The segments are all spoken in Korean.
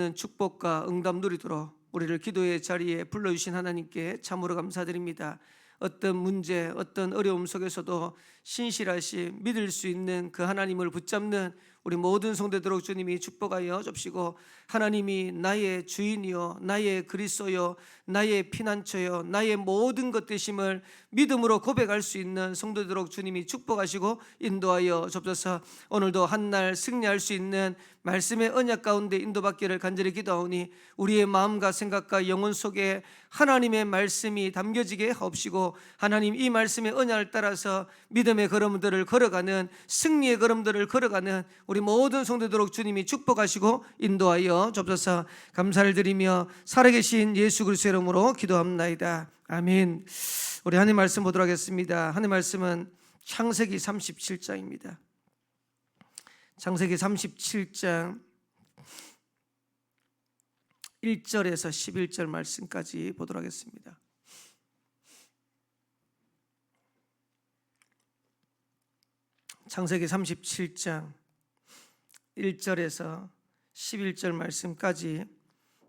축복과 응답 누리도록 우리를 기도의 자리에 불러주신 하나님께 참으로 감사드립니다. 어떤 문제, 어떤 어려움 속에서도 신실하시 믿을 수 있는 그 하나님을 붙잡는 우리 모든 성도들을 주님이 축복하여 줍시고, 하나님이 나의 주인이요 나의 그리스도요 나의 피난처요 나의 모든 것 되심을 믿음으로 고백할 수 있는 성도들을 주님이 축복하시고 인도하여 줍소서. 오늘도 한날 승리할 수 있는 말씀의 언약 가운데 인도받기를 간절히 기도하오니, 우리의 마음과 생각과 영혼 속에 하나님의 말씀이 담겨지게 하옵시고, 하나님 이 말씀의 언약을 따라서 믿음의 걸음들을 걸어가는, 승리의 걸음들을 걸어가는 우리 모든 성도들을 주님이 축복하시고 인도하여 줍소서. 감사를 드리며 살아계신 예수 그리스도의 이름으로 기도합나이다. 아멘. 우리 하나님 말씀 보도록 하겠습니다. 하나님 말씀은 창세기 37장입니다. 창세기 37장 1절에서 11절 말씀까지 보도록 하겠습니다. 창세기 37장 1절에서 11절 말씀까지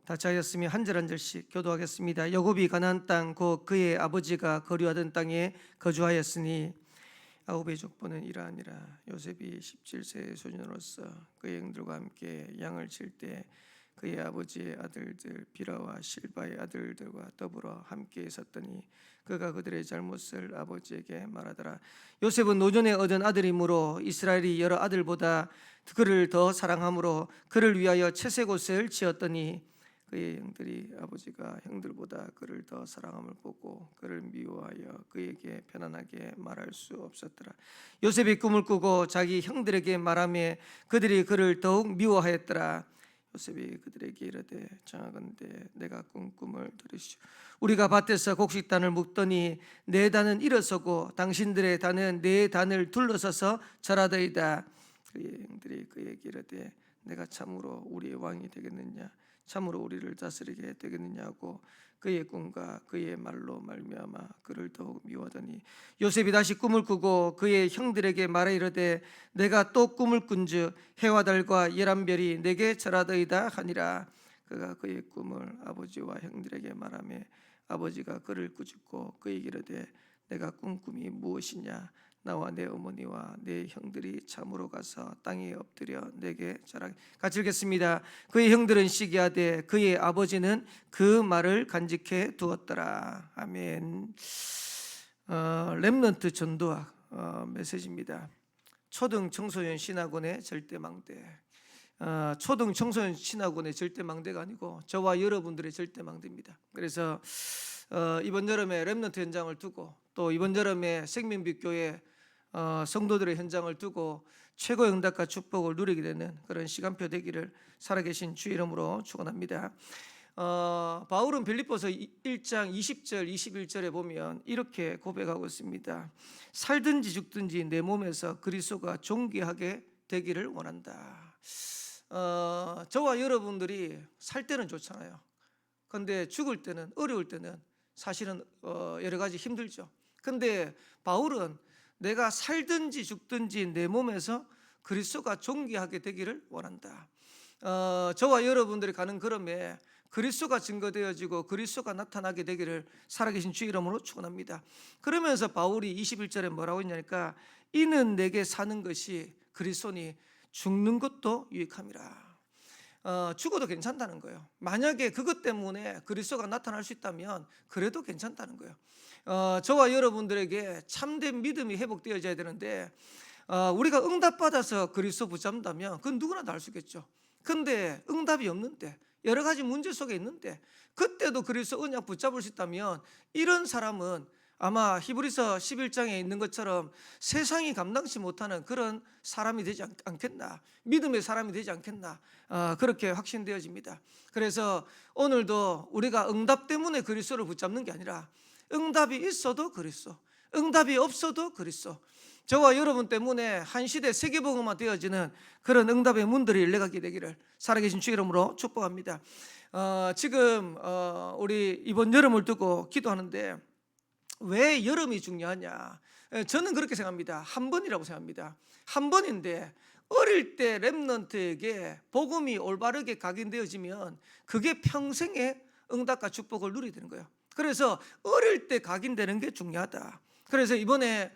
다 하였으며 한 절 한 절씩 교도하겠습니다. 야곱이 가나안 땅 곧 그의 아버지가 거류하던 땅에 거주하였으니, 야곱의 족보는 이러하니라. 요셉이 17세의 소년으로서 그의 형들과 함께 양을 칠 때 그의 아버지의 아들들 비라와 실바의 아들들과 더불어 함께 있었더니 그가 그들의 잘못을 아버지에게 말하더라. 요셉은 노전에 얻은 아들이므로 이스라엘이 여러 아들보다 그를 더 사랑함으로 그를 위하여 채색 옷을 지었더니, 그의 형들이 아버지가 형들보다 그를 더 사랑함을 보고 그를 미워하여 그에게 편안하게 말할 수 없었더라. 요셉이 꿈을 꾸고 자기 형들에게 말하며 그들이 그를 더욱 미워하였더라. 요셉이 그들에게 이르되, 청하건대 내가 꾼 꿈을 들으시오. 우리가 밭에서 곡식단을 묶더니 내 단은 일어서고 당신들의 단은 내 단을 둘러서서 절하더이다. 그의 형들이 그에게 이르되, 내가 참으로 우리의 왕이 되겠느냐, 참으로 우리를 다스리게 되겠느냐고 그의 꿈과 그의 말로 말미암아 그를 더욱 미워하더니, 요셉이 다시 꿈을 꾸고 그의 형들에게 말하 이르되, 내가 또 꿈을 꾼즉 해와 달과 열한 별이 내게 절하더이다 하니라. 그가 그의 꿈을 아버지와 형들에게 말하며 아버지가 그를 꾸짖고 그에게 이르되, 내가 꾼 꿈이 무엇이냐, 나와 내 어머니와 내 형들이 참으로 가서 땅에 엎드려 내게 절하게. 같이 읽겠습니다. 그의 형들은 시기하되 그의 아버지는 그 말을 간직해 두었더라. 아멘. 렘넌트 전도학 메시지입니다. 초등 청소년 신학원의 절대망대. 초등 청소년 신학원의 절대망대가 아니고 저와 여러분들의 절대망대입니다. 그래서 이번 여름에 렘넌트 현장을 두고, 또 이번 여름에 생명빛교회 성도들의 현장을 두고 최고의 응답과 축복을 누리게 되는 그런 시간표 되기를 살아계신 주의 이름으로 축원합니다. 바울은 빌립보서 1장 20절 21절에 보면 이렇게 고백하고 있습니다. 살든지 죽든지 내 몸에서 그리스도가 존귀하게 되기를 원한다. 저와 여러분들이 살 때는 좋잖아요. 그런데 죽을 때는, 어려울 때는 사실은 여러 가지 힘들죠. 근데 바울은 내가 살든지 죽든지 내 몸에서 그리스도가 존귀하게 되기를 원한다. 저와 여러분들이 가는 걸음에 그리스도가 증거되어지고 그리스도가 나타나게 되기를 살아계신 주의 이름으로 축원합니다. 그러면서 바울이 21절에 뭐라고 했냐니까, 이는 내게 사는 것이 그리스도니 죽는 것도 유익함이라. 죽어도 괜찮다는 거예요. 만약에 그것 때문에 그리스도가 나타날 수 있다면 그래도 괜찮다는 거예요. 저와 여러분들에게 참된 믿음이 회복되어져야 되는데, 우리가 응답받아서 그리스도 붙잡는다면 그건 누구나 다 할 수 있겠죠. 근데 응답이 없는데, 여러 가지 문제 속에 있는데 그때도 그리스도 언약 붙잡을 수 있다면, 이런 사람은 아마 히브리서 11장에 있는 것처럼 세상이 감당치 못하는 그런 사람이 되지 않겠나, 믿음의 사람이 되지 않겠나, 그렇게 확신되어집니다. 그래서 오늘도 우리가 응답 때문에 그리스도를 붙잡는 게 아니라, 응답이 있어도 그리스도, 응답이 없어도 그리스도, 저와 여러분 때문에 한 시대 세계복음화 되어지는 그런 응답의 문들이 열려가게 되기를 살아계신 주의 이름으로 축복합니다. 지금 우리 이번 여름을 두고 기도하는데, 왜 여름이 중요하냐? 저는 그렇게 생각합니다. 한 번이라고 생각합니다. 한 번인데 어릴 때 렘넌트에게 복음이 올바르게 각인되어지면 그게 평생의 응답과 축복을 누리게 되는 거예요. 그래서 어릴 때 각인되는 게 중요하다. 그래서 이번에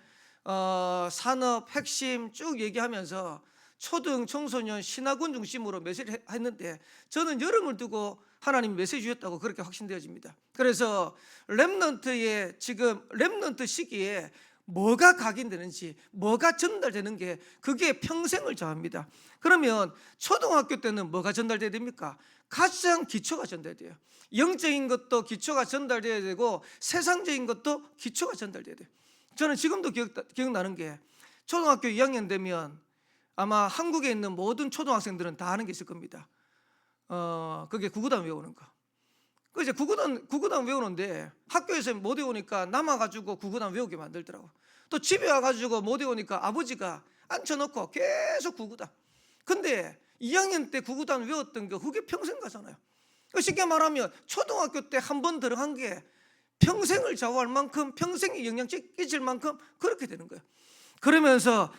산업 핵심 쭉 얘기하면서 초등 청소년 신학원 중심으로 메시지를 했는데, 저는 여름을 두고 하나님이 메시지 주셨다고 그렇게 확신되어집니다. 그래서 렘넌트의 지금 렘넌트 시기에 뭐가 각인되는지, 뭐가 전달되는 게 그게 평생을 정합니다. 그러면 초등학교 때는 뭐가 전달돼야 됩니까? 가장 기초가 전달돼요. 영적인 것도 기초가 전달돼야 되고 세상적인 것도 기초가 전달돼야 돼요. 저는 지금도 기억나는 게, 초등학교 2학년 되면 아마 한국에 있는 모든 초등학생들은 다 아는 게 있을 겁니다. 그게 구구단 외우는 거. 그 이제 구구단 외우는데 학교에서 못 외우니까 남아가지고 구구단 외우게 만들더라고. 또 집에 와가지고 못 외우니까 아버지가 앉혀놓고 계속 구구단. 근데 2학년 때 구구단 외웠던 거 그게 평생 가잖아요. 쉽게 말하면 초등학교 때 한 번 들어간 게 평생을 좌우할 만큼, 평생에 영향 끼칠 만큼 그렇게 되는 거예요. 그러면서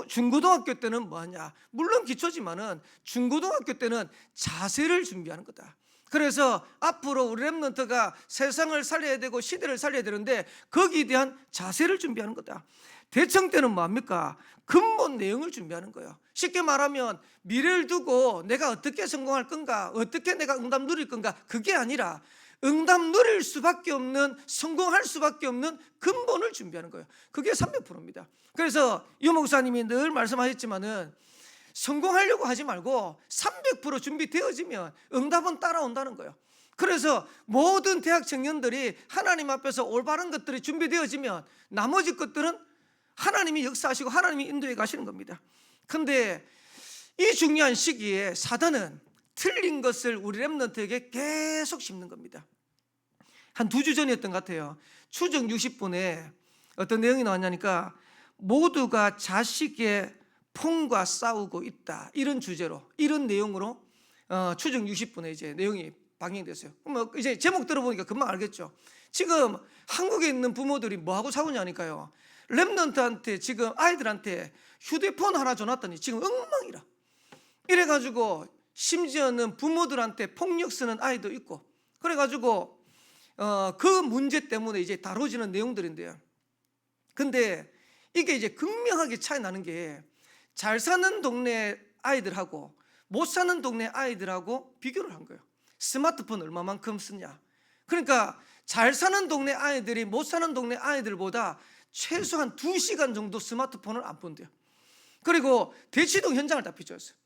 중고등학교 때는 뭐하냐? 물론 기초지만은 중고등학교 때는 자세를 준비하는 거다. 그래서 앞으로 우리 렘넌트가 세상을 살려야 되고 시대를 살려야 되는데 거기에 대한 자세를 준비하는 거다. 대청 때는 뭐합니까? 근본 내용을 준비하는 거예요. 쉽게 말하면 미래를 두고 내가 어떻게 성공할 건가, 어떻게 내가 응답 누릴 건가, 그게 아니라 응답 누릴 수밖에 없는, 성공할 수밖에 없는 근본을 준비하는 거예요. 그게 300%입니다. 그래서 유 목사님이 늘 말씀하셨지만은 성공하려고 하지 말고 300% 준비되어지면 응답은 따라온다는 거예요. 그래서 모든 대학 청년들이 하나님 앞에서 올바른 것들이 준비되어지면 나머지 것들은 하나님이 역사하시고 하나님이 인도해 가시는 겁니다. 근데 이 중요한 시기에 사단은 틀린 것을 우리 렘넌트에게 계속 심는 겁니다. 한 2주 전이었던 것 같아요. 추정 60분에 어떤 내용이 나왔냐니까, 모두가 자식의 폰과 싸우고 있다, 이런 주제로, 이런 내용으로 추정 60분에 이제 내용이 방영됐어요. 뭐 이제 제목 들어보니까 금방 알겠죠. 지금 한국에 있는 부모들이 뭐하고 싸우냐니까요. 렘넌트한테 지금 아이들한테 휴대폰 하나 줘놨더니 지금 엉망이라. 이래가지고 심지어는 부모들한테 폭력 쓰는 아이도 있고, 그래가지고 그 문제 때문에 이제 다뤄지는 내용들인데요. 근데 이게 이제 극명하게 차이 나는 게, 잘 사는 동네 아이들하고 못 사는 동네 아이들하고 비교를 한 거예요. 스마트폰 얼마만큼 쓰냐. 그러니까 잘 사는 동네 아이들이 못 사는 동네 아이들보다 최소한 2시간 정도 스마트폰을 안 본대요. 그리고 대치동 현장을 다 비춰줬어요.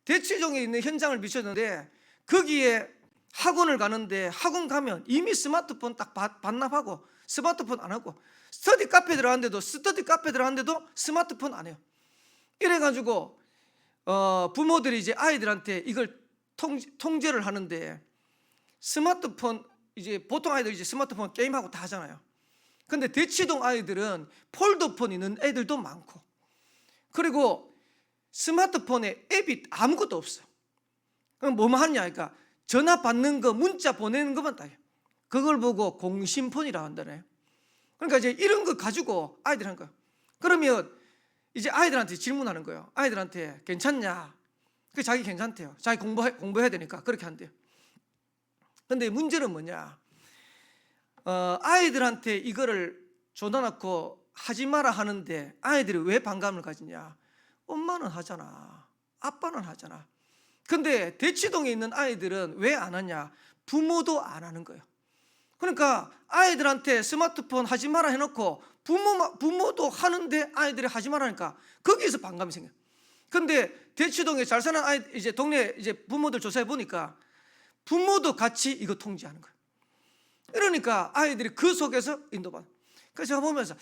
대치동에 있는 현장을 비춰줬는데 거기에 학원을 가는데, 학원 가면 이미 스마트폰 딱 반납하고 스마트폰 안 하고, 스터디 카페 들어갔는데도 스마트폰 안 해요. 이래가지고 부모들이 이제 아이들한테 이걸 통제를 하는데, 스마트폰 이제 보통 아이들 이제 스마트폰 게임하고 다 하잖아요. 근데 대치동 아이들은 폴더폰 있는 애들도 많고, 그리고 스마트폰에 앱이 아무것도 없어. 그럼 뭐만 하냐 하니까 전화 받는 거, 문자 보내는 것만 다 해요. 그걸 보고 공심폰이라고 한다네요. 그러니까 이제 이런 거 가지고 아이들 한 거예요. 그러면 이제 아이들한테 질문하는 거예요. 아이들한테 괜찮냐? 그 자기 괜찮대요. 자기 공부해야 되니까 그렇게 한대요. 근데 문제는 뭐냐? 아이들한테 이거를 줘놔놓고 하지 마라 하는데 아이들이 왜 반감을 가지냐? 엄마는 하잖아, 아빠는 하잖아. 근데 대치동에 있는 아이들은 왜 안 하냐? 부모도 안 하는 거예요. 그러니까 아이들한테 스마트폰 하지 마라 해놓고 부모도 하는데 아이들이 하지 말라니까 거기에서 반감이 생겨요. 근데 대치동에 잘 사는 이제 동네 이제 부모들 조사해 보니까 부모도 같이 이거 통제하는 거예요. 이러니까 아이들이 그 속에서 인도받아. 그래서 제가 보면서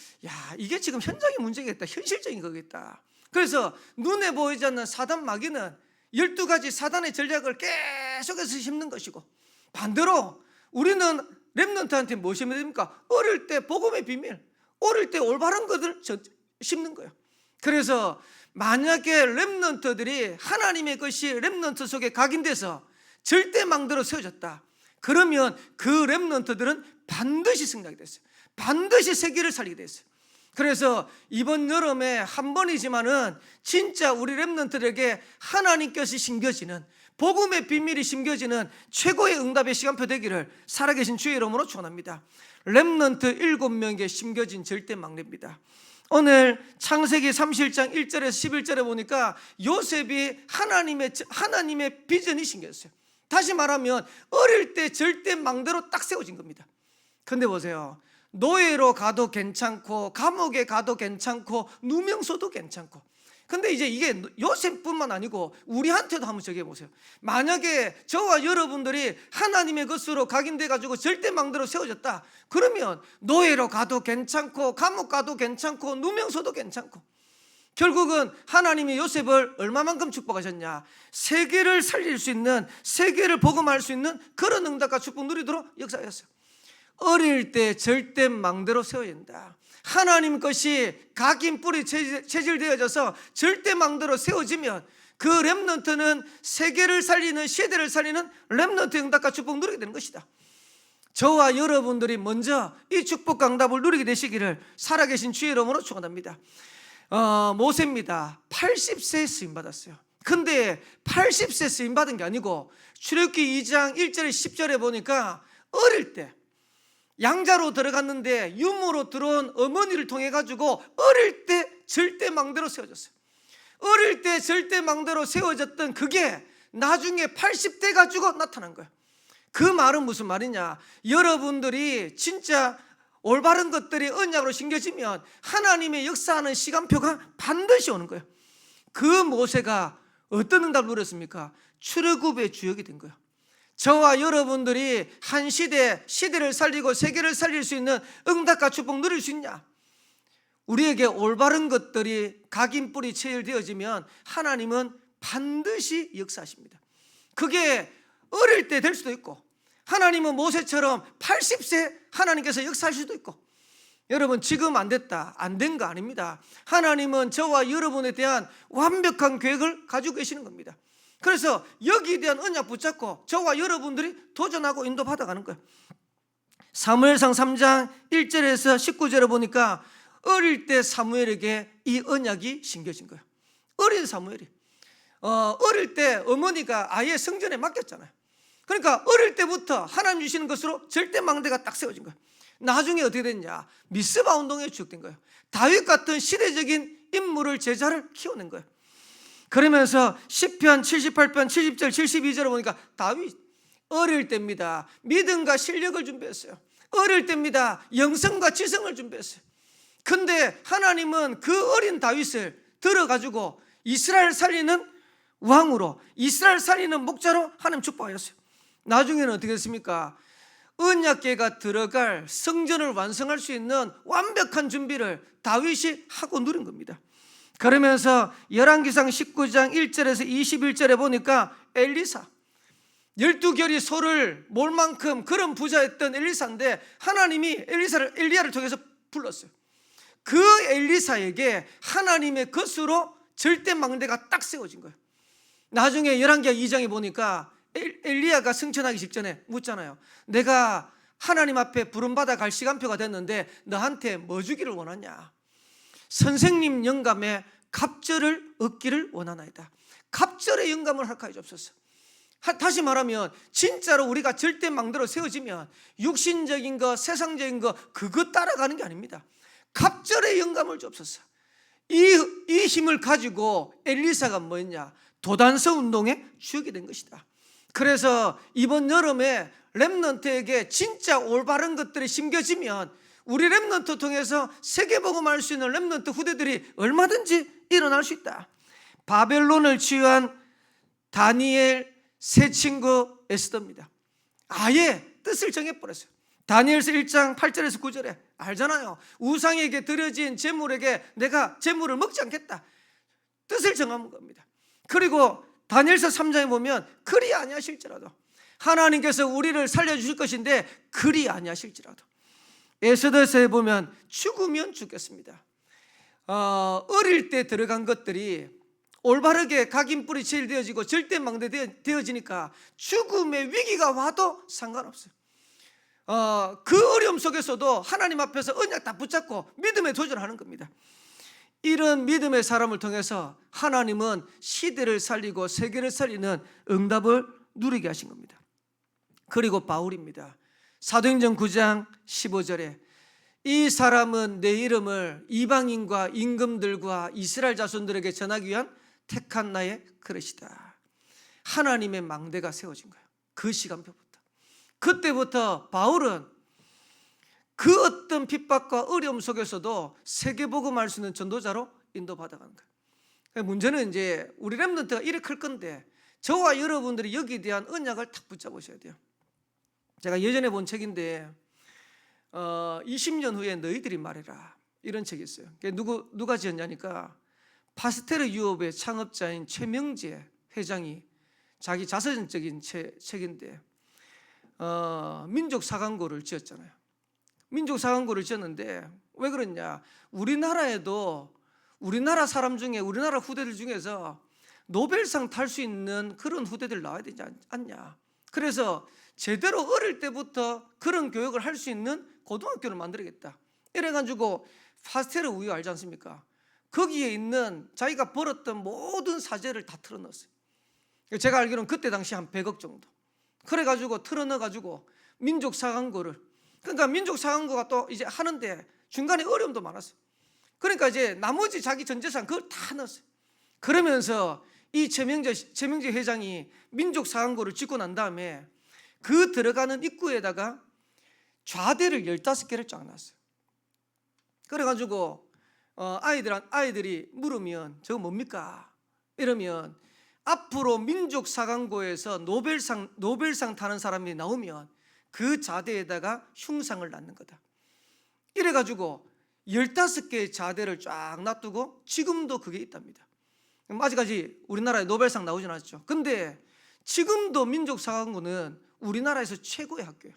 이게 지금 현장의 문제겠다, 현실적인 거겠다. 그래서 눈에 보이지 않는 사단 마귀는 12가지 사단의 전략을 계속해서 심는 것이고, 반대로 우리는 렘넌트한테 뭐 심어야 됩니까? 어릴 때 복음의 비밀, 어릴 때 올바른 것을 심는 거예요. 그래서 만약에 렘넌트들이 하나님의 것이 렘넌트 속에 각인돼서 절대망대로 세워졌다, 그러면 그 렘넌트들은 반드시 승리하게 됐어요. 반드시 세계를 살리게 됐어요. 그래서 이번 여름에 한 번이지만은 진짜 우리 렘넌트들에게 하나님께서 심겨지는 복음의 비밀이 심겨지는 최고의 응답의 시간표 되기를 살아계신 주의 이름으로 축원합니다. 렘넌트 7명에게 심겨진 절대 막내입니다. 오늘 창세기 31장 1절에서 11절에 보니까 요셉이 하나님의 비전이 심겨졌어요. 다시 말하면 어릴 때 절대 망대로 딱 세워진 겁니다. 근데 보세요, 노예로 가도 괜찮고 감옥에 가도 괜찮고 누명소도 괜찮고, 근데 이제 이게 요셉뿐만 아니고 우리한테도 한번 적용해 보세요. 만약에 저와 여러분들이 하나님의 것으로 각인돼 가지고 절대 망대로 세워졌다, 그러면 노예로 가도 괜찮고 감옥 가도 괜찮고 누명소도 괜찮고, 결국은 하나님이 요셉을 얼마만큼 축복하셨냐, 세계를 살릴 수 있는, 세계를 복음할 수 있는 그런 응답과 축복 누리도록 역사하셨어요. 어릴 때 절대 망대로 세워야 된다. 하나님 것이 각인 뿌리 체질되어져서 절대 망대로 세워지면 그 렘넌트는 세계를 살리는, 시대를 살리는 렘넌트 응답과 축복 누리게 되는 것이다. 저와 여러분들이 먼저 이 축복과 응답을 누리게 되시기를 살아계신 주의 이름으로 축원합니다. 모세입니다. 80세에 쓰임받았어요. 근데 80세 쓰임받은 게 아니고 출애굽기 2장 1절에 10절에 보니까 어릴 때 양자로 들어갔는데 유모로 들어온 어머니를 통해 가지고 어릴 때 절대 망대로 세워졌어요. 어릴 때 절대 망대로 세워졌던 그게 나중에 80대 가지고 나타난 거예요. 그 말은 무슨 말이냐, 여러분들이 진짜 올바른 것들이 언약으로 심겨지면 하나님의 역사하는 시간표가 반드시 오는 거예요. 그 모세가 어떤 응답을 누렸습니까? 출애굽의 주역이 된 거예요. 저와 여러분들이 한 시대를 살리고 세계를 살릴 수 있는 응답과 축복 누릴 수 있냐? 우리에게 올바른 것들이 각인 뿌리 체질되어지면 하나님은 반드시 역사하십니다. 그게 어릴 때 될 수도 있고, 하나님은 모세처럼 80세 하나님께서 역사할 수도 있고, 여러분 지금 안 됐다, 안 된 거 아닙니다. 하나님은 저와 여러분에 대한 완벽한 계획을 가지고 계시는 겁니다. 그래서 여기에 대한 언약 붙잡고 저와 여러분들이 도전하고 인도받아 가는 거예요. 사무엘상 3장 1절에서 19절에 보니까 어릴 때 사무엘에게 이 언약이 심겨진 거예요. 어린 사무엘이 어릴 때 어머니가 아예 성전에 맡겼잖아요. 그러니까 어릴 때부터 하나님 주시는 것으로 절대 망대가 딱 세워진 거예요. 나중에 어떻게 됐냐, 미스바 운동에 주역된 거예요. 다윗 같은 시대적인 인물을, 제자를 키워낸 거예요. 그러면서 시편 78편 70절 72절을 보니까 다윗 어릴 때입니다. 믿음과 실력을 준비했어요. 어릴 때입니다. 영성과 지성을 준비했어요. 근데 하나님은 그 어린 다윗을 들어가지고 이스라엘 살리는 왕으로, 이스라엘 살리는 목자로 하나님 축복하셨어요. 나중에는 어떻게 됐습니까? 언약궤가 들어갈 성전을 완성할 수 있는 완벽한 준비를 다윗이 하고 누린 겁니다. 그러면서 열왕기상 19장 1절에서 21절에 보니까 엘리사, 12결이 소를 몰 만큼 그런 부자였던 엘리사인데 하나님이 엘리야를 통해서 불렀어요. 그 엘리사에게 하나님의 것으로 절대 망대가 딱 세워진 거예요. 나중에 열왕기하 2장에 보니까 엘리야가 승천하기 직전에 묻잖아요. 내가 하나님 앞에 부름받아 갈 시간표가 됐는데 너한테 뭐 주기를 원하냐? 선생님 영감에 갑절을 얻기를 원하나이다. 갑절의 영감을 할까 해주옵소서. 다시 말하면 진짜로 우리가 절대 망대로 세워지면 육신적인 거, 세상적인 거 그거 따라가는 게 아닙니다. 갑절의 영감을 주옵소서. 이 힘을 가지고 엘리사가 뭐였냐? 도단서 운동에 주역이 된 것이다. 그래서 이번 여름에 렘넌트에게 진짜 올바른 것들이 심겨지면 우리 렘넌트 통해서 세계복음할 수 있는 렘넌트 후대들이 얼마든지 일어날 수 있다. 바벨론을 치유한 다니엘 세 친구 에스더입니다. 아예 뜻을 정해버렸어요. 다니엘서 1장 8절에서 9절에 알잖아요. 우상에게 드려진 제물에게 내가 제물을 먹지 않겠다. 뜻을 정한 겁니다. 그리고 다니엘서 3장에 보면 그리 아니하실지라도, 하나님께서 우리를 살려주실 것인데 그리 아니하실지라도, 에스더서에 보면 죽으면 죽겠습니다. 어릴 때 들어간 것들이 올바르게 각인 뿌리 체질되어지고 절대 망대 되어지니까 죽음의 위기가 와도 상관없어요. 그 어려움 속에서도 하나님 앞에서 언약 다 붙잡고 믿음에 도전하는 겁니다. 이런 믿음의 사람을 통해서 하나님은 시대를 살리고 세계를 살리는 응답을 누리게 하신 겁니다. 그리고 바울입니다. 사도행전 9장 15절에 이 사람은 내 이름을 이방인과 임금들과 이스라엘 자손들에게 전하기 위한 택한 나의 그릇이다. 하나님의 망대가 세워진 거예요. 그 시간표부터. 그때부터 바울은 그 어떤 핍박과 어려움 속에서도 세계복음할 수 있는 전도자로 인도받아가는 거예요. 문제는 이제 우리 렘넌트가 이렇게 클 건데 저와 여러분들이 여기에 대한 언약을 탁 붙잡으셔야 돼요. 제가 예전에 본 책인데 20년 후에 너희들이 말해라, 이런 책이 있어요. 누가 지었냐니까 파스텔 유업의 창업자인 최명재 회장이 자기 자서전적인 책인데 민족 사관고를 지었잖아요. 민족 사관고를 지었는데 왜 그랬냐? 우리나라에도 우리나라 사람 중에 우리나라 후대들 중에서 노벨상 탈 수 있는 그런 후대들 나와야 되지 않냐? 그래서 제대로 어릴 때부터 그런 교육을 할 수 있는 고등학교를 만들어야겠다. 이래가지고 파스텔 우유 알지 않습니까? 거기에 있는 자기가 벌었던 모든 사재를 다 틀어넣었어요. 제가 알기로는 그때 당시 한 100억 정도. 그래가지고 틀어넣어가지고 민족 사관고를, 그러니까 민족 사관고가 또 이제 하는데 중간에 어려움도 많았어요. 그러니까 이제 나머지 자기 전 재산 그걸 다 넣었어요. 그러면서 이 최명재 회장이 민족 사관고를 짓고 난 다음에 그 들어가는 입구에다가 좌대를 15개를 쫙 놨어요. 그래가지고 아이들이 물으면 저거 뭡니까? 이러면 앞으로 민족 사관고에서 노벨상 타는 사람이 나오면 그 좌대에다가 흉상을 놨는 거다. 이래가지고 15개의 좌대를 쫙 놔두고 지금도 그게 있답니다. 아직까지 우리나라에 노벨상 나오진 않았죠. 근데 지금도 민족 사관고는 우리나라에서 최고의 학교예요.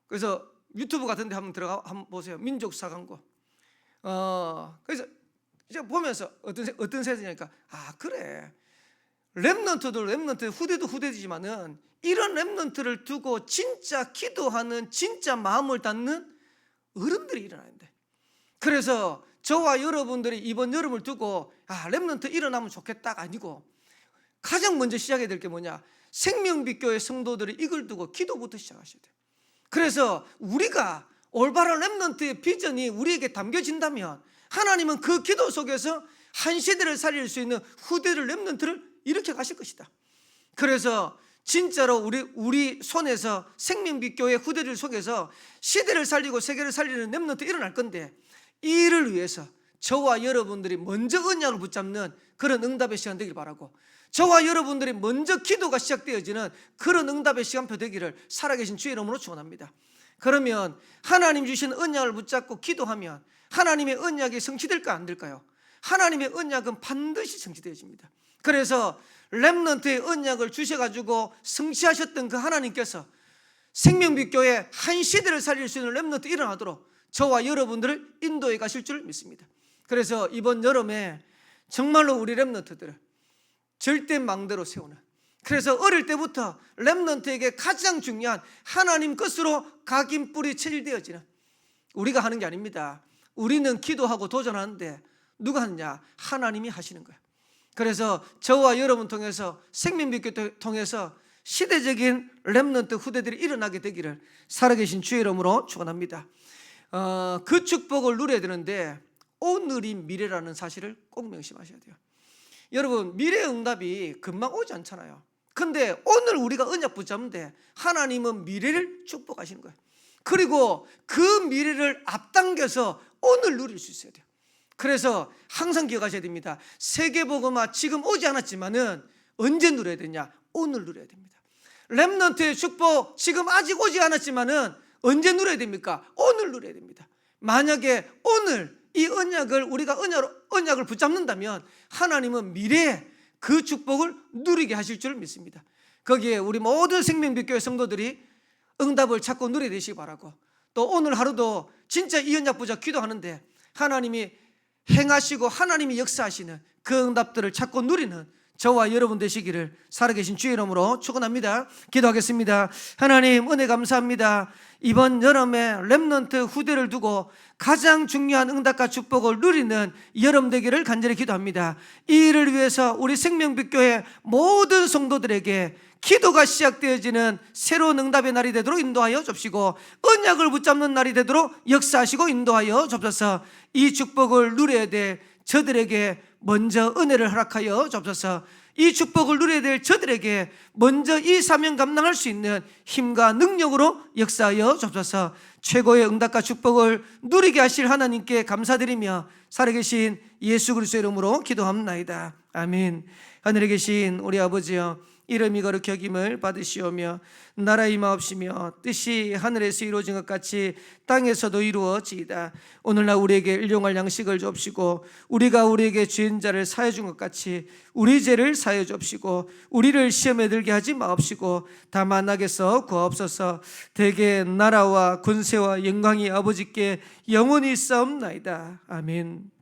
그래서 유튜브 같은 데 한번 보세요. 민족 사관고. 그래서 이제 보면서 어떤 세대냐니까 그래. 렘넌트 후대도 후대지만은 이런 렘넌트를 두고 진짜 기도하는 진짜 마음을 닫는 어른들이 일어나야 돼. 그래서 저와 여러분들이 이번 여름을 두고 렘넌트 일어나면 좋겠다가 아니고 가장 먼저 시작해야 될 게 뭐냐? 생명빛교회 성도들이 이걸 두고 기도부터 시작하셔야 돼요. 그래서 우리가 올바른 렘넌트의 비전이 우리에게 담겨진다면 하나님은 그 기도 속에서 한 시대를 살릴 수 있는 후대를 렘넌트를 이렇게 가실 것이다. 그래서 진짜로 우리 손에서 생명빛교회 후대를 속에서 시대를 살리고 세계를 살리는 렘넌트 일어날 건데, 이를 위해서 저와 여러분들이 먼저 언약을 붙잡는 그런 응답의 시간 되길 바라고, 저와 여러분들이 먼저 기도가 시작되어지는 그런 응답의 시간표 되기를 살아계신 주의 이름으로 축원합니다. 그러면 하나님 주신 언약을 붙잡고 기도하면 하나님의 언약이 성취될까 안 될까요? 하나님의 언약은 반드시 성취되어집니다. 그래서 렘넌트의 언약을 주셔가지고 성취하셨던 그 하나님께서 생명빛교회 한 시대를 살릴 수 있는 렘넌트 일어나도록 저와 여러분들을 인도해 가실 줄 믿습니다. 그래서 이번 여름에 정말로 우리 렘넌트들을 절대 망대로 세우는, 그래서 어릴 때부터 렘넌트에게 가장 중요한 하나님 것으로 각인 뿌리 체질되어지는, 우리가 하는 게 아닙니다. 우리는 기도하고 도전하는데 누가 하느냐? 하나님이 하시는 거예요. 그래서 저와 여러분 통해서 생명빛교회 통해서 시대적인 렘넌트 후대들이 일어나게 되기를 살아계신 주의 이름으로 축원합니다. 그 축복을 누려야 되는데 오늘이 미래라는 사실을 꼭 명심하셔야 돼요. 여러분, 미래 응답이 금방 오지 않잖아요. 근데 오늘 우리가 언약 붙잡는데 하나님은 미래를 축복하시는 거예요. 그리고 그 미래를 앞당겨서 오늘 누릴 수 있어야 돼요. 그래서 항상 기억하셔야 됩니다. 세계복음화 지금 오지 않았지만은 언제 누려야 되냐? 오늘 누려야 됩니다. 렘넌트의 축복 지금 아직 오지 않았지만은 언제 누려야 됩니까? 오늘 누려야 됩니다. 만약에 오늘 이 언약을 우리가 언약을 붙잡는다면 하나님은 미래에 그 축복을 누리게 하실 줄 믿습니다. 거기에 우리 모든 생명빛교회 성도들이 응답을 찾고 누리게 되시기 바라고, 또 오늘 하루도 진짜 이 언약 붙잡고 기도하는데 하나님이 행하시고 하나님이 역사하시는 그 응답들을 찾고 누리는 저와 여러분 되시기를 살아계신 주의 이름으로 축원합니다. 기도하겠습니다. 하나님 은혜 감사합니다. 이번 여름에 렘넌트 후대를 두고 가장 중요한 응답과 축복을 누리는 여름 되기를 간절히 기도합니다. 이 일을 위해서 우리 생명빛교회 모든 성도들에게 기도가 시작되어지는 새로운 응답의 날이 되도록 인도하여 줍시고, 언약을 붙잡는 날이 되도록 역사하시고 인도하여 줍소서. 이 축복을 누려야 될 저들에게 먼저 은혜를 허락하여 줍소서. 이 축복을 누려야 될 저들에게 먼저 이 사명 감당할 수 있는 힘과 능력으로 역사하여 줍소서. 최고의 응답과 축복을 누리게 하실 하나님께 감사드리며 살아계신 예수 그리스도의 이름으로 기도합나이다. 아멘. 하늘에 계신 우리 아버지여, 이름이 거룩히 여김을 받으시오며 나라의 임하옵시며 뜻이 하늘에서 이루어진 것 같이 땅에서도 이루어지이다. 오늘날 우리에게 일용할 양식을 주옵시고, 우리가 우리에게 죄인 자를 사하여 준 것 같이 우리 죄를 사하여 주옵시고, 우리를 시험에 들게 하지 마옵시고 다만 악에서 구하옵소서. 대개 나라와 권세와 영광이 아버지께 영원히 있사옵나이다. 아멘.